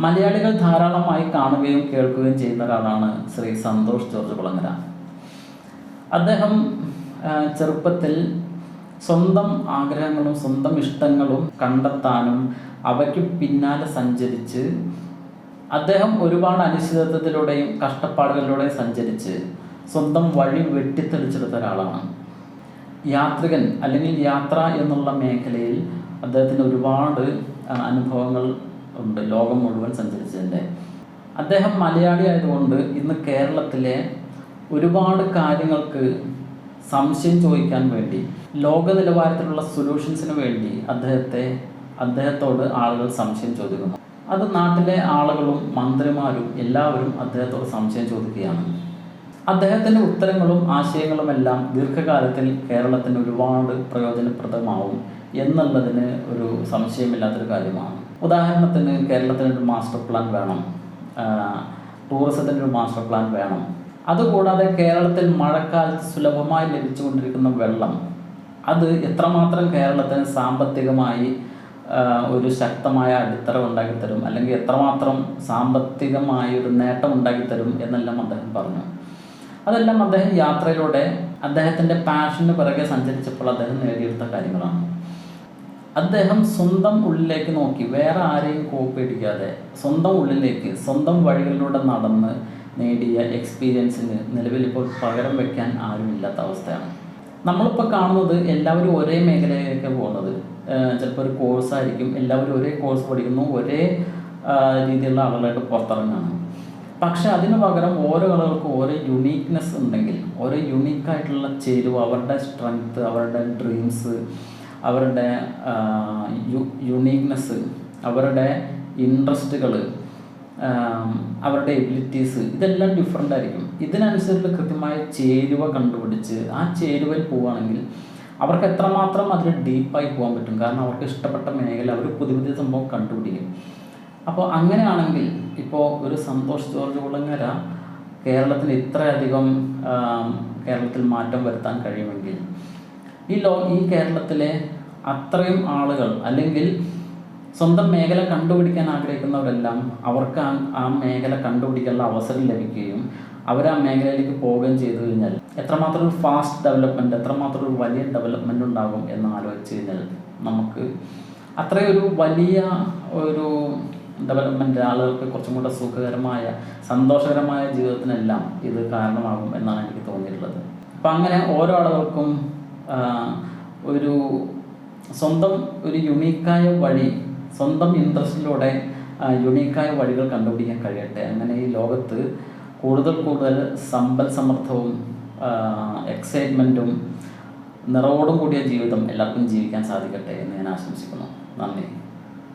മലയാളികൾ ധാരാളമായി കാണുകയും കേൾക്കുകയും ചെയ്യുന്ന ഒരാളാണ് ശ്രീ സന്തോഷ് ജോർജ് കുളങ്ങര. അദ്ദേഹം ചെറുപ്പത്തിൽ സ്വന്തം ആഗ്രഹങ്ങളും സ്വന്തം ഇഷ്ടങ്ങളും കണ്ടെത്താനും അവയ്ക്ക് പിന്നാലെ സഞ്ചരിച്ച് അദ്ദേഹം ഒരുപാട് അനിശ്ചിതത്വത്തിലൂടെയും കഷ്ടപ്പാടുകളിലൂടെയും സഞ്ചരിച്ച് സ്വന്തം വഴി വെട്ടിത്തെളിച്ചെടുത്ത ഒരാളാണ്. യാത്രികൻ അല്ലെങ്കിൽ യാത്ര എന്നുള്ള മേഖലയിൽ അദ്ദേഹത്തിന് ഒരുപാട് അനുഭവങ്ങൾ ഉണ്ട്, ലോകം മുഴുവൻ സഞ്ചരിച്ചതിൻ്റെ. അദ്ദേഹം മലയാളി ആയതുകൊണ്ട് ഇന്ന് കേരളത്തിലെ ഒരുപാട് കാര്യങ്ങൾക്ക് സംശയം ചോദിക്കാൻ വേണ്ടി, ലോക നിലവാരത്തിലുള്ള സൊല്യൂഷൻസിന് വേണ്ടി അദ്ദേഹത്തോട് ആളുകൾ സംശയം ചോദിക്കുന്നു. അത് നാട്ടിലെ ആളുകളും മന്ത്രിമാരും എല്ലാവരും അദ്ദേഹത്തോട് സംശയം ചോദിക്കുകയാണ്. അദ്ദേഹത്തിൻ്റെ ഉത്തരങ്ങളും ആശയങ്ങളുമെല്ലാം ദീർഘകാലത്തിൽ കേരളത്തിന് ഒരുപാട് പ്രയോജനപ്രദമാവും എന്നുള്ളതിന് ഒരു സംശയമില്ലാത്തൊരു കാര്യമാണ്. ഉദാഹരണത്തിന് കേരളത്തിനൊരു മാസ്റ്റർ പ്ലാൻ വേണം, ടൂറിസത്തിനൊരു മാസ്റ്റർ പ്ലാൻ വേണം. അതുകൂടാതെ കേരളത്തിൽ മഴക്കാലത്ത് സുലഭമായി ലഭിച്ചുകൊണ്ടിരിക്കുന്ന വെള്ളം, അത് എത്രമാത്രം കേരളത്തിന് സാമ്പത്തികമായി ഒരു ശക്തമായ അടിത്തറ ഉണ്ടാക്കിത്തരും, അല്ലെങ്കിൽ എത്രമാത്രം സാമ്പത്തികമായ ഒരു നേട്ടം ഉണ്ടാക്കിത്തരും എന്നെല്ലാം അദ്ദേഹം പറഞ്ഞു. അതെല്ലാം അദ്ദേഹം യാത്രയിലൂടെ അദ്ദേഹത്തിൻ്റെ പാഷന് പിറകെ സഞ്ചരിച്ചപ്പോൾ അദ്ദേഹം നേടിയെടുത്ത കാര്യങ്ങളാണ്. അദ്ദേഹം സ്വന്തം ഉള്ളിലേക്ക് നോക്കി, വേറെ ആരെയും കോപ്പി അടിക്കാതെ സ്വന്തം ഉള്ളിലേക്ക് സ്വന്തം വഴികളിലൂടെ നടന്ന് നേടിയ എക്സ്പീരിയൻസിന് നിലവിലിപ്പോൾ പകരം വയ്ക്കാൻ ആരുമില്ലാത്ത അവസ്ഥയാണ്. നമ്മളിപ്പോൾ കാണുന്നത് എല്ലാവരും ഒരേ മേഖലയിലേക്ക് പോകുന്നത്. ചിലപ്പോൾ ഒരു കോഴ്സായിരിക്കും, എല്ലാവരും ഒരേ കോഴ്സ് പഠിക്കുന്നു, ഒരേ രീതിയിലുള്ള ആളുകളായിട്ട് പുറത്തിറങ്ങുകയാണ്. പക്ഷെ അതിന് പകരം ഓരോ ആളുകൾക്കും ഓരോ യുണീക്നെസ് ഉണ്ടെങ്കിൽ, ഓരോ യുണീക്കായിട്ടുള്ള ചേരുവ, അവരുടെ സ്ട്രെങ്ത്ത്, അവരുടെ ഡ്രീംസ്, അവരുടെ യുണീക്നെസ്, അവരുടെ ഇൻട്രസ്റ്റുകൾ, അവരുടെ എബിലിറ്റീസ്, ഇതെല്ലാം ഡിഫറെൻ്റ് ആയിരിക്കും. ഇതിനനുസരിച്ച് കൃത്യമായ ചേരുവ കണ്ടുപിടിച്ച് ആ ചേരുവയിൽ പോവുകയാണെങ്കിൽ അവർക്ക് എത്രമാത്രം അതിൽ ഡീപ്പായി പോകാൻ പറ്റും. കാരണം അവർക്ക് ഇഷ്ടപ്പെട്ട മേഖല അവർ പുതിയ പുതിയ സംഭവം കണ്ടുപിടിക്കും. അപ്പോൾ അങ്ങനെയാണെങ്കിൽ ഇപ്പോൾ ഒരു സന്തോഷ് ജോർജ് കുളങ്ങര കേരളത്തിന് ഇത്രയധികം കേരളത്തിൽ മാറ്റം വരുത്താൻ കഴിയുമെങ്കിൽ ഈ കേരളത്തിലെ അത്രയും ആളുകൾ, അല്ലെങ്കിൽ സ്വന്തം മേഖല കണ്ടുപിടിക്കാൻ ആഗ്രഹിക്കുന്നവരെല്ലാം അവർക്ക് ആ മേഖല കണ്ടുപിടിക്കാനുള്ള അവസരം ലഭിക്കുകയും അവർ ആ മേഖലയിലേക്ക് പോവുകയും ചെയ്തു കഴിഞ്ഞാൽ എത്രമാത്രം ഒരു ഫാസ്റ്റ് ഡെവലപ്മെൻറ്റ്, എത്രമാത്രം ഒരു വലിയ ഡെവലപ്മെൻറ്റ് ഉണ്ടാകും എന്ന് ആലോചിച്ച് കഴിഞ്ഞാൽ നമുക്ക് അത്രയൊരു വലിയ ഒരു ഡെവലപ്മെൻറ്റ്, ആളുകൾക്ക് കുറച്ചും കൂടെ സുഖകരമായ സന്തോഷകരമായ ജീവിതത്തിനെല്ലാം ഇത് കാരണമാകും എന്നാണ് എനിക്ക് തോന്നിയിട്ടുള്ളത്. അപ്പം അങ്ങനെ ഓരോ ആളുകൾക്കും ഒരു സ്വന്തം ഒരു യുണീക്കായ വഴി, സ്വന്തം ഇൻട്രസ്റ്റിലൂടെ യുണീക്കായ വഴികൾ കണ്ടുപിടിക്കാൻ കഴിയട്ടെ. അങ്ങനെ ഈ ലോകത്ത് കൂടുതൽ സമ്പൽ സമൃദ്ധവും എക്സൈറ്റ്മെൻറ്റും നിറവോടും കൂടിയ ജീവിതം എല്ലാവർക്കും ജീവിക്കാൻ സാധിക്കട്ടെ എന്ന് ഞാൻ ആശംസിക്കുന്നു. നന്ദി.